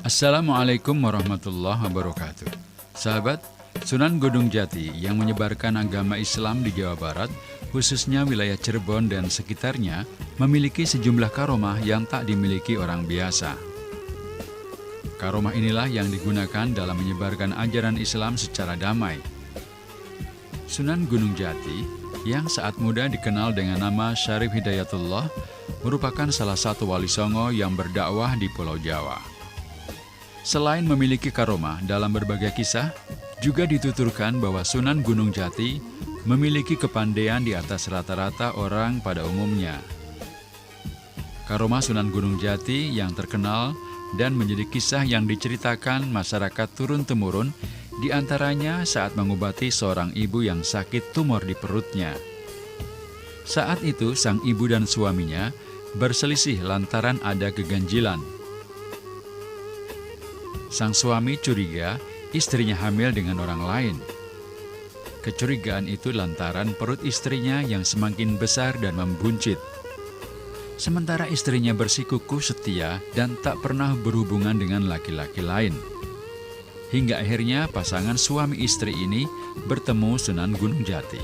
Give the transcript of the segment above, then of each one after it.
Assalamualaikum warahmatullahi wabarakatuh. Sahabat, Sunan Gunung Jati yang menyebarkan agama Islam di Jawa Barat, khususnya wilayah Cirebon dan sekitarnya, memiliki sejumlah karomah yang tak dimiliki orang biasa. Karomah inilah yang digunakan dalam menyebarkan ajaran Islam secara damai. Sunan Gunung Jati, yang saat muda dikenal dengan nama Syarif Hidayatullah, merupakan salah satu wali songo yang berdakwah di Pulau Jawa. Selain memiliki karomah dalam berbagai kisah, juga dituturkan bahwa Sunan Gunung Jati memiliki kepandaian di atas rata-rata orang pada umumnya. Karomah Sunan Gunung Jati yang terkenal dan menjadi kisah yang diceritakan masyarakat turun-temurun, diantaranya saat mengobati seorang ibu yang sakit tumor di perutnya. Saat itu sang ibu dan suaminya berselisih lantaran ada keganjilan. Sang suami curiga istrinya hamil dengan orang lain. Kecurigaan itu lantaran perut istrinya yang semakin besar dan membuncit. Sementara istrinya bersikukuh setia dan tak pernah berhubungan dengan laki-laki lain. Hingga akhirnya pasangan suami istri ini bertemu Sunan Gunung Jati.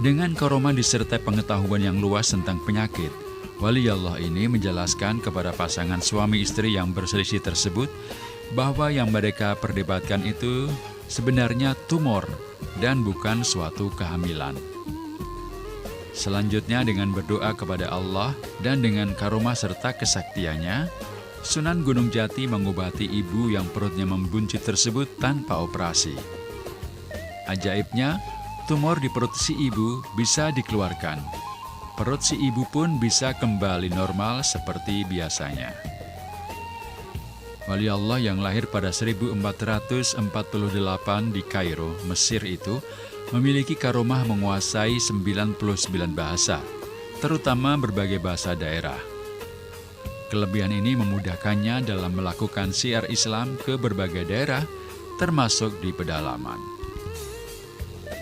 Dengan karomah disertai pengetahuan yang luas tentang penyakit, Wali Allah ini menjelaskan kepada pasangan suami istri yang berselisih tersebut bahwa yang mereka perdebatkan itu sebenarnya tumor dan bukan suatu kehamilan. Selanjutnya dengan berdoa kepada Allah dan dengan karomah serta kesaktiannya, Sunan Gunung Jati mengobati ibu yang perutnya membuncit tersebut tanpa operasi. Ajaibnya, tumor di perut si ibu bisa dikeluarkan. Perut si ibu pun bisa kembali normal seperti biasanya. Wali Allah yang lahir pada 1448 di Kairo, Mesir itu, memiliki karomah menguasai 99 bahasa, terutama berbagai bahasa daerah. Kelebihan ini memudahkannya dalam melakukan syiar Islam ke berbagai daerah, termasuk di pedalaman.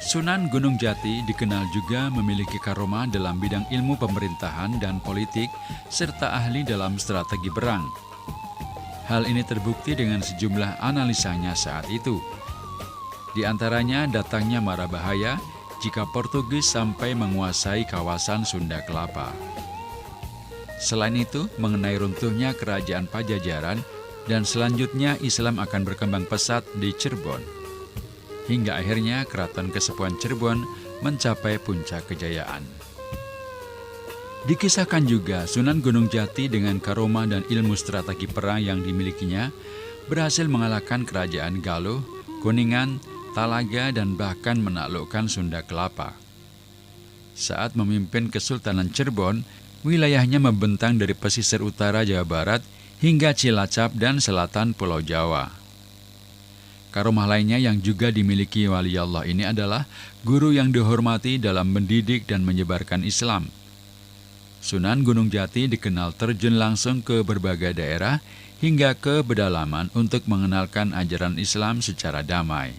Sunan Gunung Jati dikenal juga memiliki karomah dalam bidang ilmu pemerintahan dan politik, serta ahli dalam strategi perang. Hal ini terbukti dengan sejumlah analisanya saat itu. Di antaranya datangnya mara bahaya jika Portugis sampai menguasai kawasan Sunda Kelapa. Selain itu, mengenai runtuhnya kerajaan Pajajaran dan selanjutnya Islam akan berkembang pesat di Cirebon. Hingga akhirnya Keraton Kesepuhan Cirebon mencapai puncak kejayaan. Dikisahkan juga Sunan Gunung Jati dengan karomah dan ilmu strategi perang yang dimilikinya berhasil mengalahkan kerajaan Galuh, Kuningan, Talaga dan bahkan menaklukkan Sunda Kelapa. Saat memimpin Kesultanan Cirebon, wilayahnya membentang dari pesisir utara Jawa Barat hingga Cilacap dan selatan Pulau Jawa. Karomah lainnya yang juga dimiliki Wali Allah ini adalah guru yang dihormati dalam mendidik dan menyebarkan Islam. Sunan Gunung Jati dikenal terjun langsung ke berbagai daerah hingga ke pedalaman untuk mengenalkan ajaran Islam secara damai.